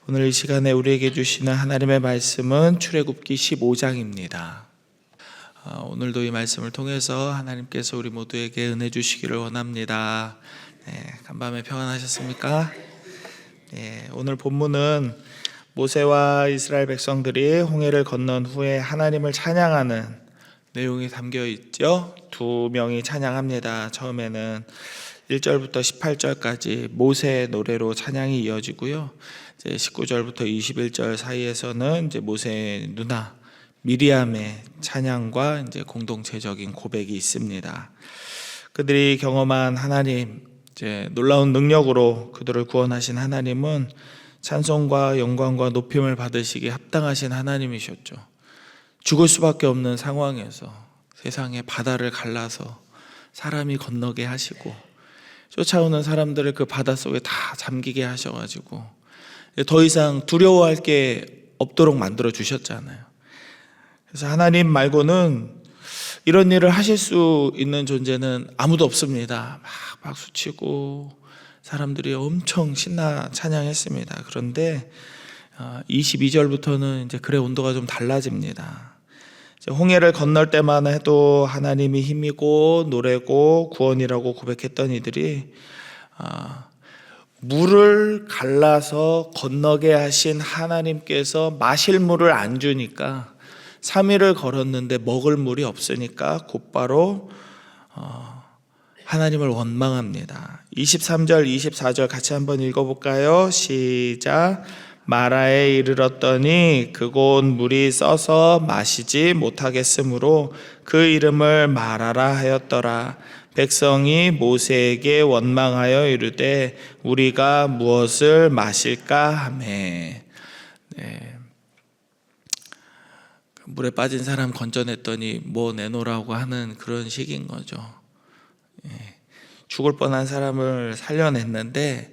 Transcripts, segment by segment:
오늘 이 시간에 우리에게 주시는 하나님의 말씀은 출애굽기 15장입니다. 오늘도 이 말씀을 통해서 하나님께서 우리 모두에게 은혜 주시기를 원합니다. 간밤에 평안하셨습니까? 오늘 본문은 모세와 이스라엘 백성들이 홍해를 건넌 후에 하나님을 찬양하는 내용이 담겨 있죠. 두 명이 찬양합니다. 처음에는 1절부터 18절까지 모세의 노래로 찬양이 이어지고요. 19절부터 21절 사이에서는 이제 모세의 누나 미리암의 찬양과 이제 공동체적인 고백이 있습니다. 그들이 경험한 하나님, 이제 놀라운 능력으로 그들을 구원하신 하나님은 찬송과 영광과 높임을 받으시기에 합당하신 하나님이셨죠. 죽을 수밖에 없는 상황에서 세상의 바다를 갈라서 사람이 건너게 하시고 쫓아오는 사람들을 그 바다 속에 다 잠기게 하셔가지고 더 이상 두려워할 게 없도록 만들어 주셨잖아요. 그래서 하나님 말고는 이런 일을 하실 수 있는 존재는 아무도 없습니다. 막 박수치고 사람들이 엄청 신나 찬양했습니다. 그런데 22절부터는 이제 글의 온도가 좀 달라집니다. 홍해를 건널 때만 해도 하나님이 힘이고 노래고 구원이라고 고백했던 이들이 물을 갈라서 건너게 하신 하나님께서 마실 물을 안 주니까 3일을 걸었는데 먹을 물이 없으니까 곧바로 하나님을 원망합니다. 23절, 24절 같이 한번 읽어볼까요? 시작. 마라에 이르렀더니 그곳 물이 써서 마시지 못하겠으므로 그 이름을 마라라 하였더라. 백성이 모세에게 원망하여 이르되 우리가 무엇을 마실까 하매. 물에 빠진 사람 건져냈더니 뭐 내놓으라고 하는 그런 식인 거죠. 죽을 뻔한 사람을 살려냈는데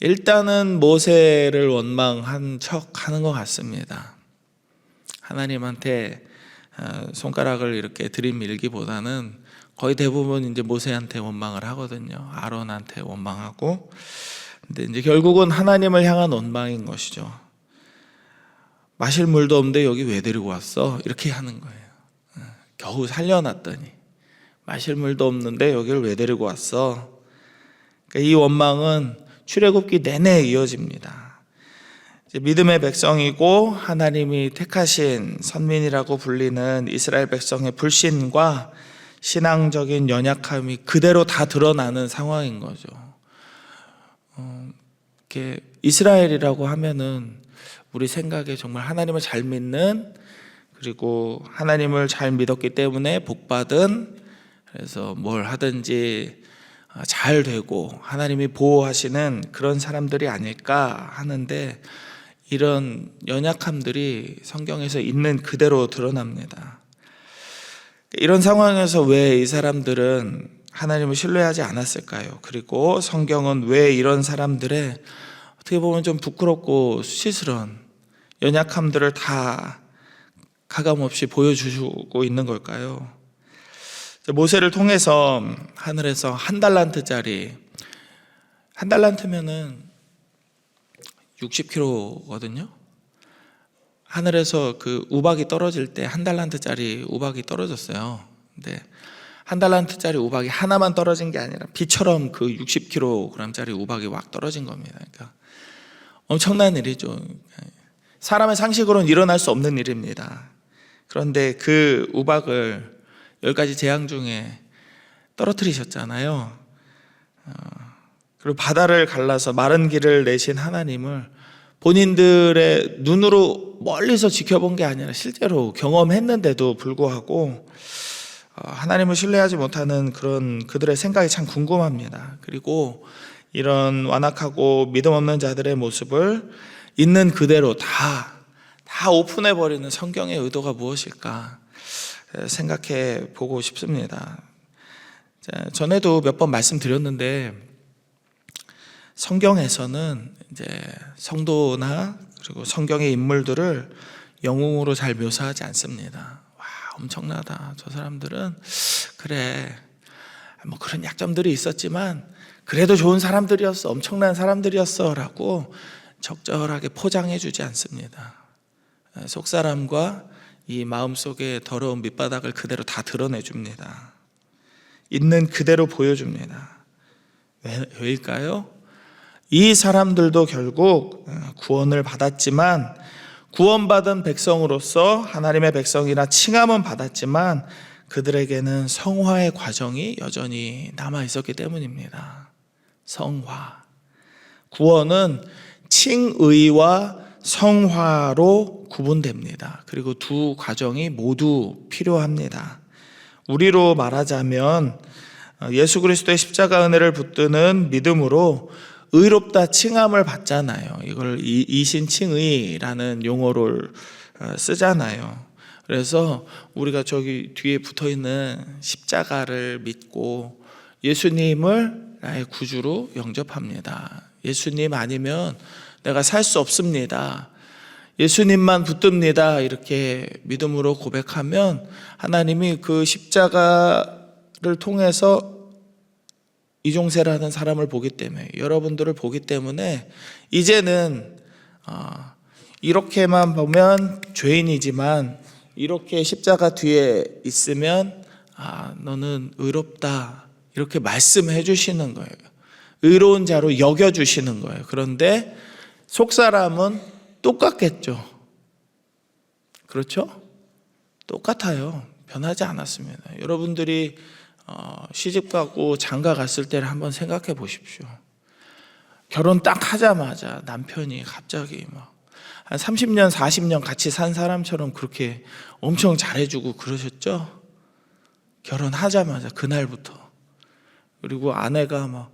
일단은 모세를 원망한 척 하는 것 같습니다. 하나님한테 손가락을 이렇게 들이밀기보다는 거의 대부분 이제 모세한테 원망을 하거든요. 아론한테 원망하고. 근데 이제 결국은 하나님을 향한 원망인 것이죠. 마실 물도 없는데 여기 왜 데리고 왔어? 이렇게 하는 거예요. 겨우 살려놨더니 마실 물도 없는데 여기를 왜 데리고 왔어? 그러니까 이 원망은 출애굽기 내내 이어집니다. 믿음의 백성이고 하나님이 택하신 선민이라고 불리는 이스라엘 백성의 불신과 신앙적인 연약함이 그대로 다 드러나는 상황인 거죠. 이렇게 이스라엘이라고 하면은 우리 생각에 정말 하나님을 잘 믿는, 그리고 하나님을 잘 믿었기 때문에 복받은, 그래서 뭘 하든지 잘 되고 하나님이 보호하시는 그런 사람들이 아닐까 하는데, 이런 연약함들이 성경에서 있는 그대로 드러납니다. 이런 상황에서 왜 이 사람들은 하나님을 신뢰하지 않았을까요? 그리고 성경은 왜 이런 사람들의 어떻게 보면 좀 부끄럽고 수치스러운 연약함들을 다 가감없이 보여주고 있는 걸까요? 모세를 통해서 하늘에서 한 달란트면은 60kg거든요. 하늘에서 그 우박이 떨어질 때 한 달란트짜리 우박이 떨어졌어요. 근데 한 달란트짜리 우박이 하나만 떨어진 게 아니라 비처럼 그 60kg짜리 우박이 막 떨어진 겁니다. 그러니까 엄청난 일이죠. 사람의 상식으로는 일어날 수 없는 일입니다. 그런데 그 우박을 10가지 재앙 중에 떨어뜨리셨잖아요. 그리고 바다를 갈라서 마른 길을 내신 하나님을 본인들의 눈으로 멀리서 지켜본 게 아니라 실제로 경험했는데도 불구하고 하나님을 신뢰하지 못하는 그런 그들의 생각이 참 궁금합니다. 그리고 이런 완악하고 믿음 없는 자들의 모습을 있는 그대로 다 오픈해버리는 성경의 의도가 무엇일까 생각해 보고 싶습니다. 전에도 몇 번 말씀드렸는데, 성경에서는 이제 성도나 그리고 성경의 인물들을 영웅으로 잘 묘사하지 않습니다. 와, 엄청나다. 저 사람들은 그래, 뭐 그런 약점들이 있었지만 그래도 좋은 사람들이었어, 엄청난 사람들이었어 라고 적절하게 포장해 주지 않습니다. 속사람과 이 마음속의 더러운 밑바닥을 그대로 다 드러내 줍니다. 있는 그대로 보여줍니다. 왜일까요? 이 사람들도 결국 구원을 받았지만, 구원받은 백성으로서 하나님의 백성이라 칭함은 받았지만 그들에게는 성화의 과정이 여전히 남아 있었기 때문입니다. 성화. 구원은 칭의와 성화로 구분됩니다. 그리고 두 과정이 모두 필요합니다. 우리로 말하자면 예수 그리스도의 십자가 은혜를 붙드는 믿음으로 의롭다 칭함을 받잖아요. 이걸 이신칭의라는 용어를 쓰잖아요. 그래서 우리가 저기 뒤에 붙어있는 십자가를 믿고 예수님을 나의 구주로 영접합니다. 예수님 아니면 내가 살 수 없습니다. 예수님만 붙듭니다. 이렇게 믿음으로 고백하면 하나님이 그 십자가를 통해서 이종세라는 사람을 보기 때문에, 여러분들을 보기 때문에 이제는 이렇게만 보면 죄인이지만 이렇게 십자가 뒤에 있으면 너는 의롭다 이렇게 말씀해 주시는 거예요. 의로운 자로 여겨주시는 거예요. 그런데 속사람은 똑같겠죠. 그렇죠? 똑같아요. 변하지 않았습니다. 여러분들이 시집가고 장가 갔을 때를 한번 생각해 보십시오. 결혼 딱 하자마자 남편이 갑자기 한 30년 40년 같이 산 사람처럼 그렇게 엄청 잘해주고 그러셨죠? 결혼하자마자 그날부터. 그리고 아내가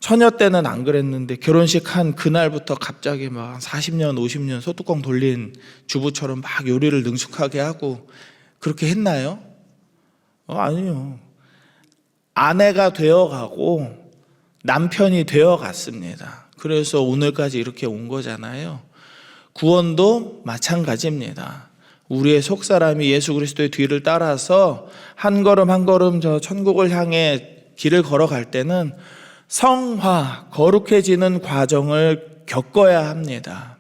처녀 때는 안 그랬는데 결혼식 한 그날부터 갑자기 40년 50년 소뚜껑 돌린 주부처럼 막 요리를 능숙하게 하고 그렇게 했나요? 아니요. 아내가 되어가고 남편이 되어갔습니다. 그래서 오늘까지 이렇게 온 거잖아요. 구원도 마찬가지입니다. 우리의 속사람이 예수 그리스도의 뒤를 따라서 한 걸음 한 걸음 저 천국을 향해 길을 걸어갈 때는 성화, 거룩해지는 과정을 겪어야 합니다.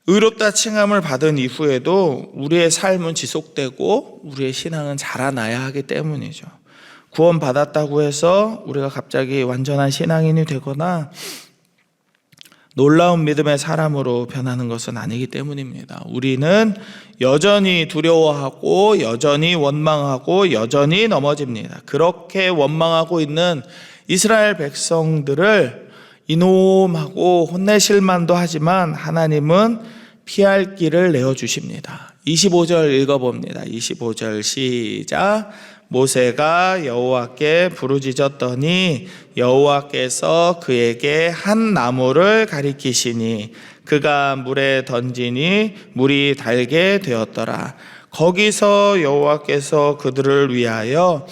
의롭다 칭함을 받은 이후에도 우리의 삶은 지속되고 우리의 신앙은 자라나야 하기 때문이죠. 구원받았다고 해서 우리가 갑자기 완전한 신앙인이 되거나 놀라운 믿음의 사람으로 변하는 것은 아니기 때문입니다. 우리는 여전히 두려워하고 여전히 원망하고 여전히 넘어집니다. 그렇게 원망하고 있는 이스라엘 백성들을 이놈하고 혼내실 만도 하지만 하나님은 피할 길을 내어주십니다. 25절 읽어봅니다. 25절 시작. 모세가 여호와께 부르짖었더니 여호와께서 그에게 한 나무를 가리키시니 그가 물에 던지니 물이 달게 되었더라. 거기서 여호와께서 그들을 위하여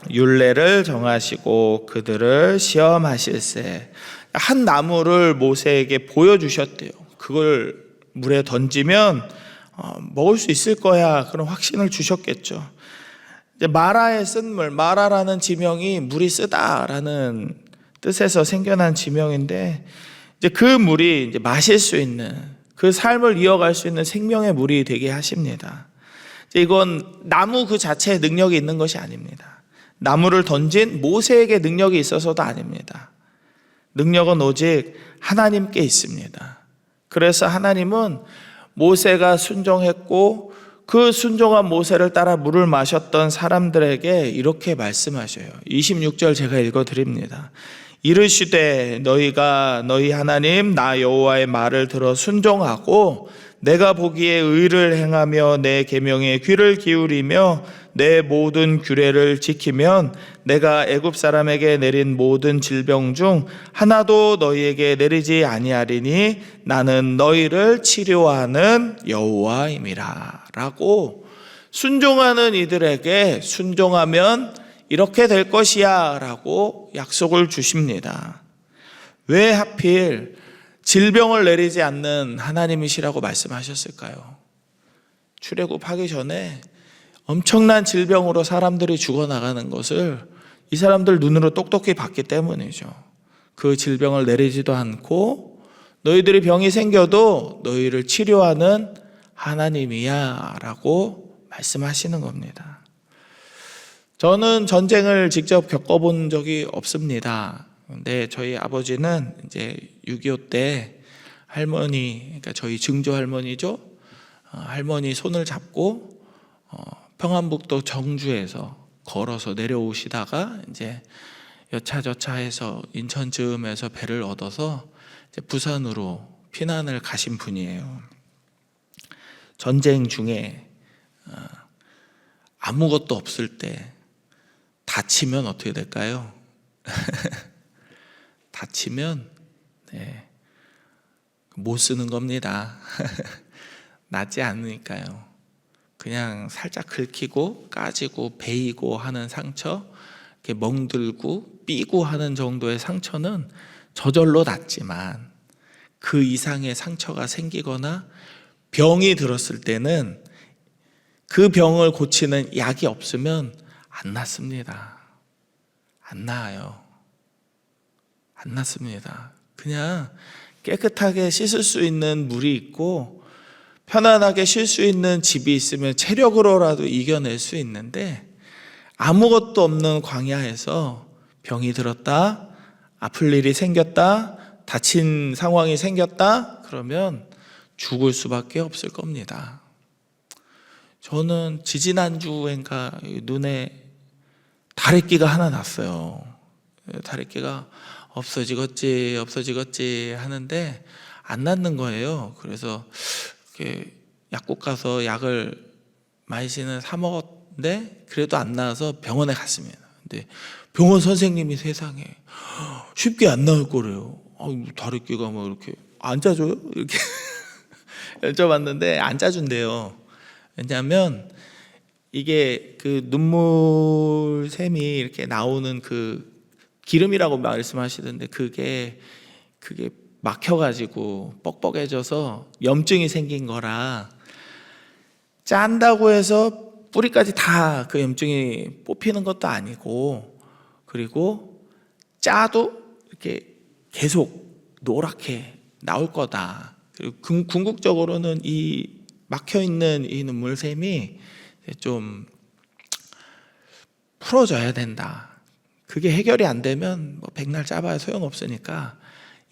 율례를 정하시고 그들을 시험하실세. 한 나무를 모세에게 보여주셨대요. 그걸 물에 던지면 먹을 수 있을 거야, 그런 확신을 주셨겠죠. 마라의 쓴물, 마라라는 지명이 물이 쓰다라는 뜻에서 생겨난 지명인데, 이제 그 물이 이제 마실 수 있는, 그 삶을 이어갈 수 있는 생명의 물이 되게 하십니다. 이건 나무 그 자체에 능력이 있는 것이 아닙니다. 나무를 던진 모세에게 능력이 있어서도 아닙니다. 능력은 오직 하나님께 있습니다. 그래서 하나님은 모세가 순종했고 그 순종한 모세를 따라 물을 마셨던 사람들에게 이렇게 말씀하셔요. 26절 제가 읽어드립니다. 이르시되 너희가 너희 하나님 나 여호와의 말을 들어 순종하고 내가 보기에 의를 행하며 내 계명에 귀를 기울이며 내 모든 규례를 지키면 내가 애굽 사람에게 내린 모든 질병 중 하나도 너희에게 내리지 아니하리니 나는 너희를 치료하는 여호와임이라 라고 순종하는 이들에게 순종하면 이렇게 될 것이야 라고 약속을 주십니다. 왜 하필 질병을 내리지 않는 하나님이시라고 말씀하셨을까요? 출애굽하기 전에 엄청난 질병으로 사람들이 죽어나가는 것을 이 사람들 눈으로 똑똑히 봤기 때문이죠. 그 질병을 내리지도 않고 너희들이 병이 생겨도 너희를 치료하는 하나님이야 라고 말씀하시는 겁니다. 저는 전쟁을 직접 겪어본 적이 없습니다. 근데 저희 아버지는 이제 6.25 때 할머니, 그러니까 저희 증조 할머니죠. 할머니 손을 잡고 평안북도 정주에서 걸어서 내려오시다가 이제 여차저차해서 인천쯤에서 배를 얻어서 이제 부산으로 피난을 가신 분이에요. 전쟁 중에 아무것도 없을 때 다치면 어떻게 될까요? 다치면 못 쓰는 겁니다. 낫지 않으니까요. 그냥 살짝 긁히고 까지고 베이고 하는 상처, 이렇게 멍들고 삐고 하는 정도의 상처는 저절로 낫지만 그 이상의 상처가 생기거나 병이 들었을 때는 그 병을 고치는 약이 없으면 안 낫습니다. 안 나아요. 안 낫습니다. 그냥 깨끗하게 씻을 수 있는 물이 있고 편안하게 쉴 수 있는 집이 있으면 체력으로라도 이겨낼 수 있는데 아무것도 없는 광야에서 병이 들었다, 아플 일이 생겼다, 다친 상황이 생겼다 그러면 죽을 수밖에 없을 겁니다. 저는 지지난주엔가 눈에 다래끼가 하나 났어요. 다래끼가 없어지겠지 하는데 안 낫는 거예요. 그래서 이렇게 약국 가서 약을 마이신을 사 먹었는데 그래도 안 나아서 병원에 갔습니다. 근데 병원 선생님이 세상에 쉽게 안 나을 거래요. 다래끼가 뭐 이렇게 안 짜줘요? 이렇게 여쭤봤는데 안 짜준대요. 왜냐하면 이게 그 눈물샘이 이렇게 나오는 그 기름이라고 말씀하시던데 그게 막혀가지고 뻑뻑해져서 염증이 생긴 거라 짠다고 해서 뿌리까지 다 그 염증이 뽑히는 것도 아니고 그리고 짜도 이렇게 계속 노랗게 나올 거다. 그리고 궁극적으로는 이 막혀있는 이 눈물샘이 좀 풀어져야 된다. 그게 해결이 안 되면 뭐 백날 짜봐야 소용없으니까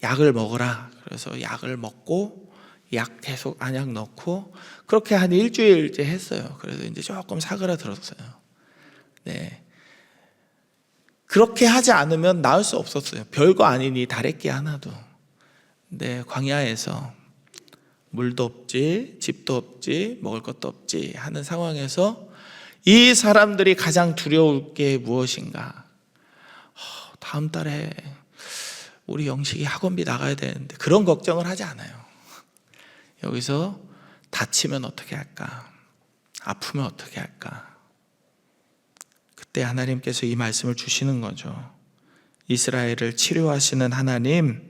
약을 먹으라. 그래서 약을 먹고 약 계속 안약 넣고 그렇게 한 일주일째 했어요. 그래서 이제 조금 사그라들었어요. 네. 그렇게 하지 않으면 나을 수 없었어요. 별거 아닌 이 다래끼 하나도. 근데 광야에서 물도 없지, 집도 없지, 먹을 것도 없지 하는 상황에서 이 사람들이 가장 두려울 게 무엇인가? 다음 달에 우리 영식이 학원비 나가야 되는데 그런 걱정을 하지 않아요. 여기서 다치면 어떻게 할까? 아프면 어떻게 할까? 그때 하나님께서 이 말씀을 주시는 거죠. 이스라엘을 치료하시는 하나님,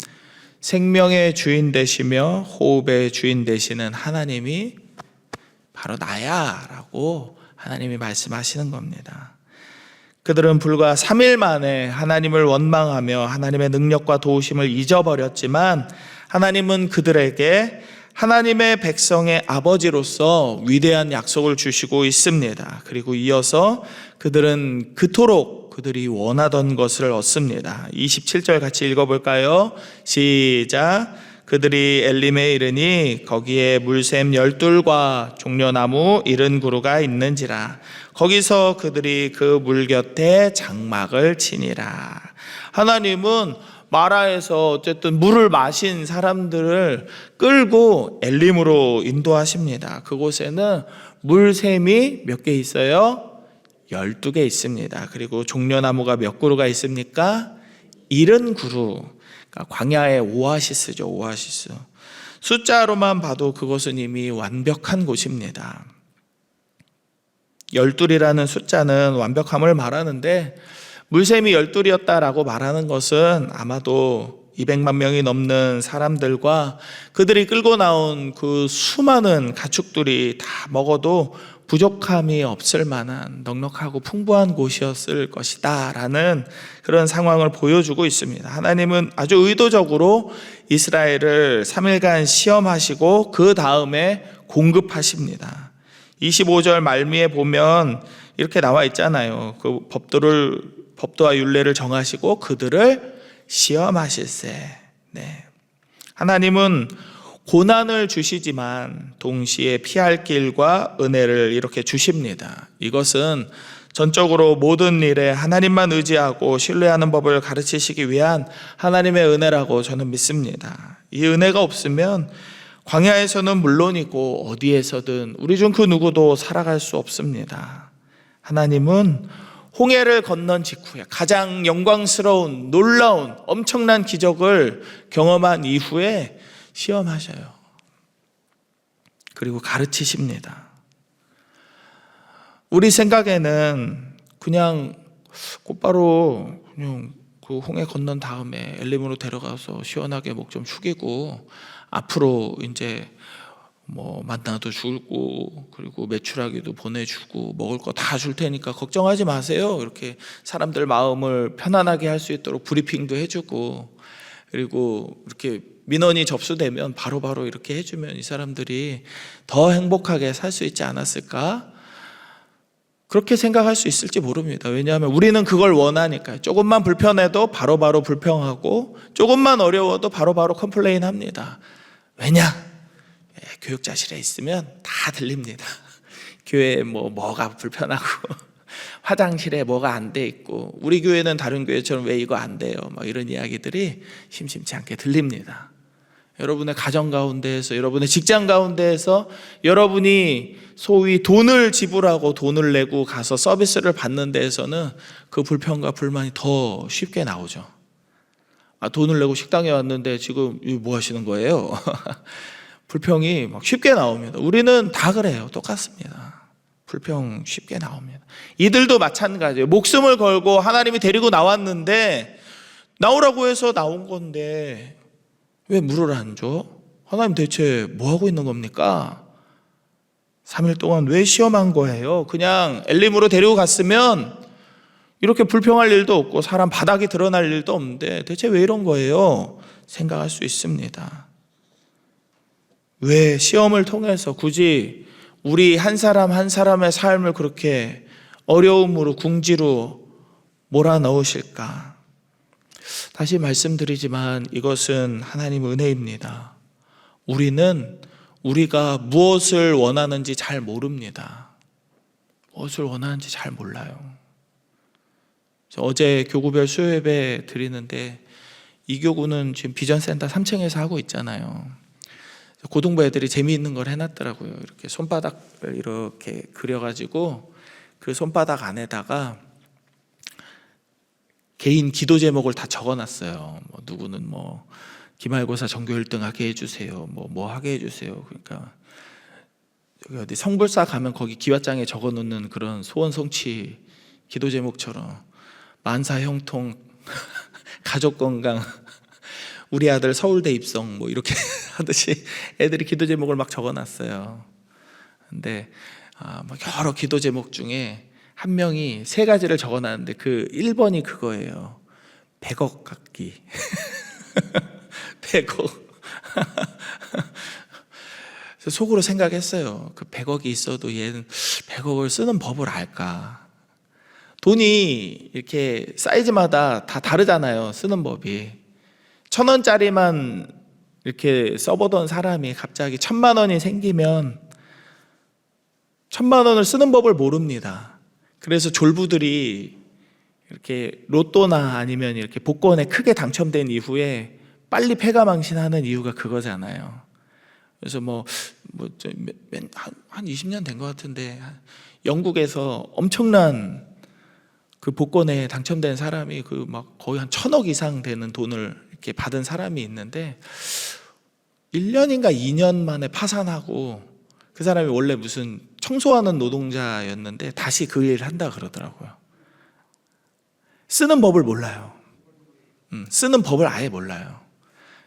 생명의 주인 되시며 호흡의 주인 되시는 하나님이 바로 나야 라고 하나님이 말씀하시는 겁니다. 그들은 불과 3일 만에 하나님을 원망하며 하나님의 능력과 도우심을 잊어버렸지만 하나님은 그들에게 하나님의 백성의 아버지로서 위대한 약속을 주시고 있습니다. 그리고 이어서 그들은 그토록 그들이 원하던 것을 얻습니다. 27절 같이 읽어볼까요? 시작. 그들이 엘림에 이르니 거기에 물샘 12과 종려나무 70그루가 있는지라. 거기서 그들이 그 물 곁에 장막을 치니라. 하나님은 마라에서 어쨌든 물을 마신 사람들을 끌고 엘림으로 인도하십니다. 그곳에는 물샘이 몇 개 있어요? 12개 있습니다. 그리고 종려나무가 몇 그루가 있습니까? 70그루. 그러니까 광야의 오아시스죠. 오아시스. 숫자로만 봐도 그곳은 이미 완벽한 곳입니다. 12이라는 숫자는 완벽함을 말하는데 물샘이 12이었다라고 말하는 것은 아마도 200만 명이 넘는 사람들과 그들이 끌고 나온 그 수많은 가축들이 다 먹어도 부족함이 없을 만한 넉넉하고 풍부한 곳이었을 것이다 라는 그런 상황을 보여주고 있습니다. 하나님은 아주 의도적으로 이스라엘을 3일간 시험하시고 그 다음에 공급하십니다. 25절 말미에 보면 이렇게 나와 있잖아요. 그 법도와 율례를 정하시고 그들을 시험하실세. 네. 하나님은 고난을 주시지만 동시에 피할 길과 은혜를 이렇게 주십니다. 이것은 전적으로 모든 일에 하나님만 의지하고 신뢰하는 법을 가르치시기 위한 하나님의 은혜라고 저는 믿습니다. 이 은혜가 없으면 광야에서는 물론이고 어디에서든 우리 중 그 누구도 살아갈 수 없습니다. 하나님은 홍해를 건넌 직후에 가장 영광스러운 놀라운 엄청난 기적을 경험한 이후에 시험하셔요. 그리고 가르치십니다. 우리 생각에는 그냥 곧바로 그냥 그 홍해 건넌 다음에 엘림으로 데려가서 시원하게 목 좀 축이고 앞으로 이제 뭐 만나도 주고 그리고 메추라기도 보내주고 먹을 거 다 줄 테니까 걱정하지 마세요. 이렇게 사람들 마음을 편안하게 할 수 있도록 브리핑도 해주고 그리고 이렇게 민원이 접수되면 바로바로 이렇게 해주면 이 사람들이 더 행복하게 살 수 있지 않았을까? 그렇게 생각할 수 있을지 모릅니다. 왜냐하면 우리는 그걸 원하니까요. 조금만 불편해도 바로바로 불평하고 조금만 어려워도 바로바로 컴플레인 합니다. 왜냐? 교육자실에 있으면 다 들립니다. 교회에 뭐가 불편하고 화장실에 뭐가 안 돼 있고 우리 교회는 다른 교회처럼 왜 이거 안 돼요? 이런 이야기들이 심심치 않게 들립니다. 여러분의 가정 가운데에서 여러분의 직장 가운데에서 여러분이 소위 돈을 지불하고 돈을 내고 가서 서비스를 받는 데에서는 그 불평과 불만이 더 쉽게 나오죠. 돈을 내고 식당에 왔는데 지금 뭐 하시는 거예요? 불평이 막 쉽게 나옵니다. 우리는 다 그래요. 똑같습니다. 불평 쉽게 나옵니다. 이들도 마찬가지예요. 목숨을 걸고 하나님이 데리고 나왔는데 나오라고 해서 나온 건데 왜 물을 안 줘? 하나님 대체 뭐 하고 있는 겁니까? 3일 동안 왜 시험한 거예요? 그냥 엘림으로 데리고 갔으면 이렇게 불평할 일도 없고 사람 바닥이 드러날 일도 없는데 대체 왜 이런 거예요? 생각할 수 있습니다. 왜 시험을 통해서 굳이 우리 한 사람 한 사람의 삶을 그렇게 어려움으로 궁지로 몰아넣으실까? 다시 말씀드리지만 이것은 하나님의 은혜입니다. 우리는 우리가 무엇을 원하는지 잘 모릅니다. 무엇을 원하는지 잘 몰라요. 어제 교구별 수요 예배 드리는데 이 교구는 지금 비전센터 3층에서 하고 있잖아요. 고등부 애들이 재미있는 걸 해놨더라고요. 이렇게 손바닥을 이렇게 그려가지고 그 손바닥 안에다가 개인 기도 제목을 다 적어놨어요. 누구는 기말고사 전교 1등 하게 해주세요. 뭐 하게 해주세요. 그러니까 여기 어디 성불사 가면 거기 기와장에 적어놓는 그런 소원 성취 기도 제목처럼 만사 형통, 가족 건강, 우리 아들 서울대 입성 이렇게 하듯이 애들이 기도 제목을 막 적어놨어요. 근데 여러 기도 제목 중에 한 명이 3가지를 적어놨는데 그 1번이 그거예요. 100억 갖기. 100억. 그래서 속으로 생각했어요. 그 100억이 있어도 얘는 100억을 쓰는 법을 알까? 돈이 이렇게 사이즈마다 다 다르잖아요. 쓰는 법이. 1,000원짜리만 이렇게 써보던 사람이 갑자기 1,000만 원이 생기면 1,000만 원을 쓰는 법을 모릅니다. 그래서 졸부들이 이렇게 로또나 아니면 이렇게 복권에 크게 당첨된 이후에 빨리 패가망신하는 이유가 그거잖아요. 그래서 한 20년 된 것 같은데 영국에서 엄청난 그 복권에 당첨된 사람이 거의 한 1,000억 이상 되는 돈을 이렇게 받은 사람이 있는데 1년인가 2년 만에 파산하고 그 사람이 원래 무슨 청소하는 노동자였는데 다시 그 일을 한다 그러더라고요. 쓰는 법을 몰라요. 쓰는 법을 아예 몰라요.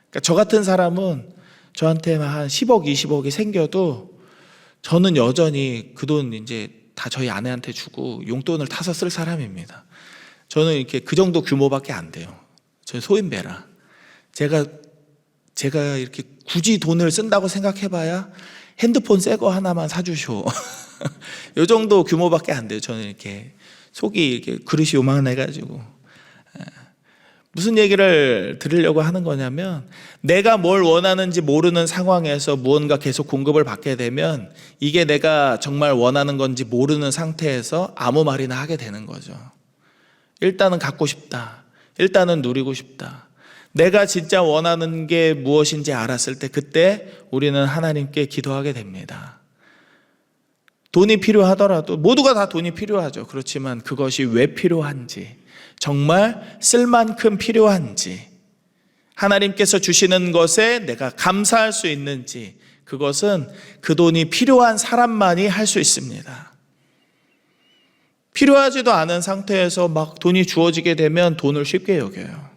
그러니까 저 같은 사람은 저한테만 한 10억, 20억이 생겨도 저는 여전히 그 돈 이제 다 저희 아내한테 주고 용돈을 타서 쓸 사람입니다. 저는 이렇게 그 정도 규모밖에 안 돼요. 저 소인배라. 제가 이렇게 굳이 돈을 쓴다고 생각해봐야 핸드폰 새 거 하나만 사주쇼. 이 정도 규모밖에 안 돼요. 저는 이렇게 속이 이렇게 그릇이 요만해가지고. 무슨 얘기를 들으려고 하는 거냐면, 내가 뭘 원하는지 모르는 상황에서 무언가 계속 공급을 받게 되면 이게 내가 정말 원하는 건지 모르는 상태에서 아무 말이나 하게 되는 거죠. 일단은 갖고 싶다. 일단은 누리고 싶다. 내가 진짜 원하는 게 무엇인지 알았을 때 그때 우리는 하나님께 기도하게 됩니다. 돈이 필요하더라도, 모두가 다 돈이 필요하죠. 그렇지만 그것이 왜 필요한지, 정말 쓸 만큼 필요한지, 하나님께서 주시는 것에 내가 감사할 수 있는지, 그것은 그 돈이 필요한 사람만이 할 수 있습니다. 필요하지도 않은 상태에서 막 돈이 주어지게 되면 돈을 쉽게 여겨요.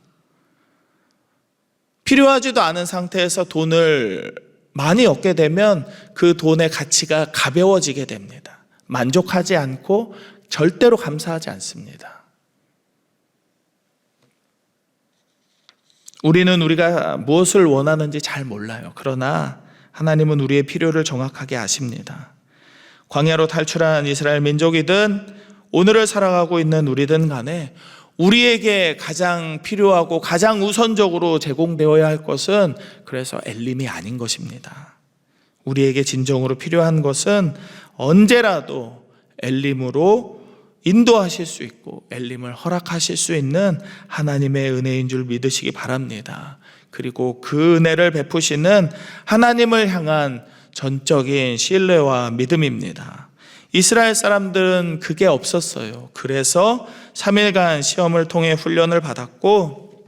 필요하지도 않은 상태에서 돈을 많이 얻게 되면 그 돈의 가치가 가벼워지게 됩니다. 만족하지 않고 절대로 감사하지 않습니다. 우리는 우리가 무엇을 원하는지 잘 몰라요. 그러나 하나님은 우리의 필요를 정확하게 아십니다. 광야로 탈출한 이스라엘 민족이든 오늘을 살아가고 있는 우리든 간에 우리에게 가장 필요하고 가장 우선적으로 제공되어야 할 것은 그래서 엘림이 아닌 것입니다. 우리에게 진정으로 필요한 것은 언제라도 엘림으로 인도하실 수 있고 엘림을 허락하실 수 있는 하나님의 은혜인 줄 믿으시기 바랍니다. 그리고 그 은혜를 베푸시는 하나님을 향한 전적인 신뢰와 믿음입니다. 이스라엘 사람들은 그게 없었어요. 그래서 3일간 시험을 통해 훈련을 받았고,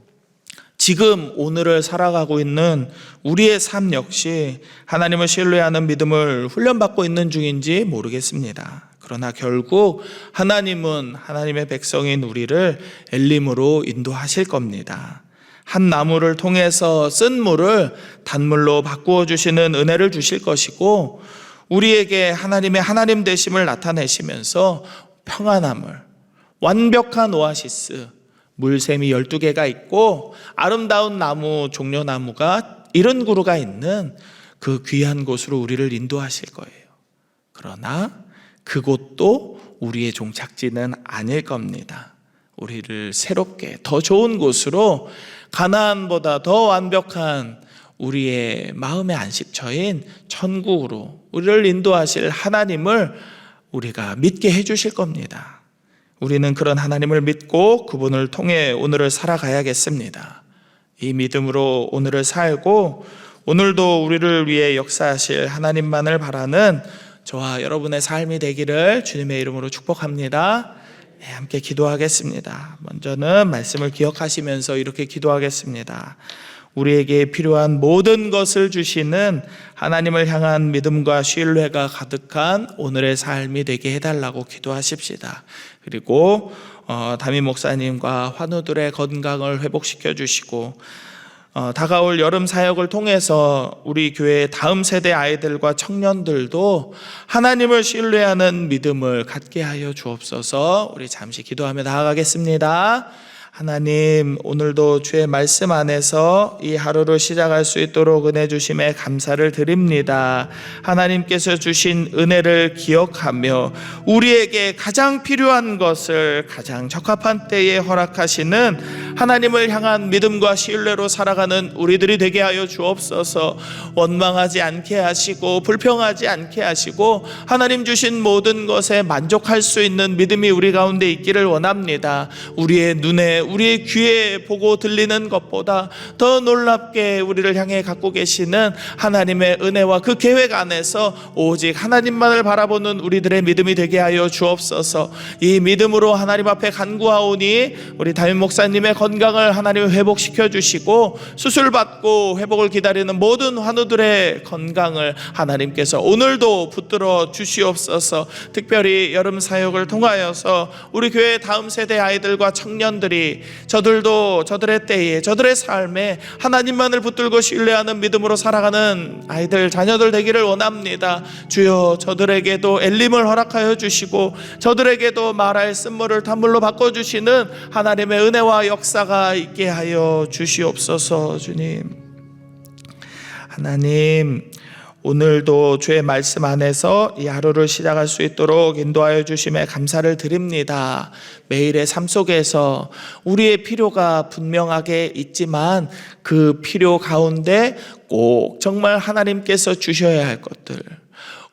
지금 오늘을 살아가고 있는 우리의 삶 역시 하나님을 신뢰하는 믿음을 훈련받고 있는 중인지 모르겠습니다. 그러나 결국 하나님은 하나님의 백성인 우리를 엘림으로 인도하실 겁니다. 한 나무를 통해서 쓴 물을 단물로 바꾸어 주시는 은혜를 주실 것이고, 우리에게 하나님의 하나님 되심을 나타내시면서 평안함을, 완벽한 오아시스, 물샘이 12개가 있고 아름다운 나무, 종려나무가 70그루가 있는 그 귀한 곳으로 우리를 인도하실 거예요. 그러나 그곳도 우리의 종착지는 아닐 겁니다. 우리를 새롭게 더 좋은 곳으로, 가나안보다 더 완벽한 우리의 마음의 안식처인 천국으로 우리를 인도하실 하나님을 우리가 믿게 해주실 겁니다. 우리는 그런 하나님을 믿고 그분을 통해 오늘을 살아가야겠습니다. 이 믿음으로 오늘을 살고 오늘도 우리를 위해 역사하실 하나님만을 바라는 저와 여러분의 삶이 되기를 주님의 이름으로 축복합니다. 네, 함께 기도하겠습니다. 먼저는 말씀을 기억하시면서 이렇게 기도하겠습니다. 우리에게 필요한 모든 것을 주시는 하나님을 향한 믿음과 신뢰가 가득한 오늘의 삶이 되게 해달라고 기도하십시다. 그리고 담임 목사님과 환우들의 건강을 회복시켜 주시고, 다가올 여름 사역을 통해서 우리 교회 다음 세대 아이들과 청년들도 하나님을 신뢰하는 믿음을 갖게 하여 주옵소서. 우리 잠시 기도하며 나아가겠습니다. 하나님, 오늘도 주의 말씀 안에서 이 하루를 시작할 수 있도록 은혜 주심에 감사를 드립니다. 하나님께서 주신 은혜를 기억하며 우리에게 가장 필요한 것을 가장 적합한 때에 허락하시는 하나님을 향한 믿음과 신뢰로 살아가는 우리들이 되게 하여 주옵소서. 원망하지 않게 하시고 불평하지 않게 하시고 하나님 주신 모든 것에 만족할 수 있는 믿음이 우리 가운데 있기를 원합니다. 우리의 눈에, 우리의 귀에 보고 들리는 것보다 더 놀랍게 우리를 향해 갖고 계시는 하나님의 은혜와 그 계획 안에서 오직 하나님만을 바라보는 우리들의 믿음이 되게 하여 주옵소서. 이 믿음으로 하나님 앞에 간구하오니 우리 담임 목사님의 건강을 하나님 회복시켜 주시고, 수술받고 회복을 기다리는 모든 환우들의 건강을 하나님께서 오늘도 붙들어 주시옵소서. 특별히 여름 사역을 통하여서 우리 교회 다음 세대 아이들과 청년들이 저들도 저들의 때에 저들의 삶에 하나님만을 붙들고 신뢰하는 믿음으로 살아가는 아이들 자녀들 되기를 원합니다. 주여, 저들에게도 엘림을 허락하여 주시고 저들에게도 마라의 쓴물을 단물로 바꿔주시는 하나님의 은혜와 역사가 있게 하여 주시옵소서. 주님, 하나님, 오늘도 주의 말씀 안에서 이 하루를 시작할 수 있도록 인도하여 주심에 감사를 드립니다. 매일의 삶 속에서 우리의 필요가 분명하게 있지만 그 필요 가운데 꼭 정말 하나님께서 주셔야 할 것들,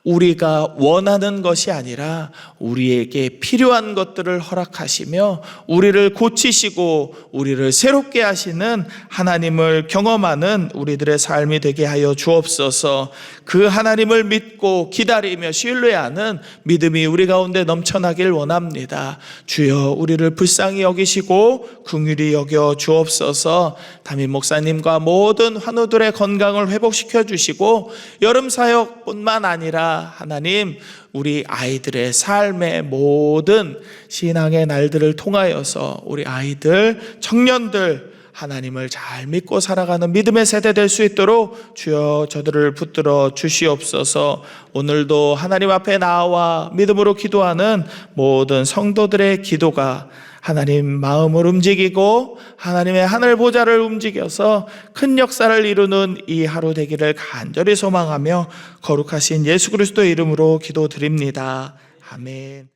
우리가 원하는 것이 아니라 우리에게 필요한 것들을 허락하시며 우리를 고치시고 우리를 새롭게 하시는 하나님을 경험하는 우리들의 삶이 되게 하여 주옵소서. 그 하나님을 믿고 기다리며 신뢰하는 믿음이 우리 가운데 넘쳐나길 원합니다. 주여, 우리를 불쌍히 여기시고 긍휼히 여겨 주옵소서. 담임 목사님과 모든 환우들의 건강을 회복시켜 주시고 여름 사역뿐만 아니라 하나님, 우리 아이들의 삶의 모든 신앙의 날들을 통하여서 우리 아이들, 청년들 하나님을 잘 믿고 살아가는 믿음의 세대 될 수 있도록 주여 저들을 붙들어 주시옵소서. 오늘도 하나님 앞에 나와 믿음으로 기도하는 모든 성도들의 기도가 하나님 마음을 움직이고 하나님의 하늘 보좌를 움직여서 큰 역사를 이루는 이 하루 되기를 간절히 소망하며 거룩하신 예수 그리스도의 이름으로 기도드립니다. 아멘.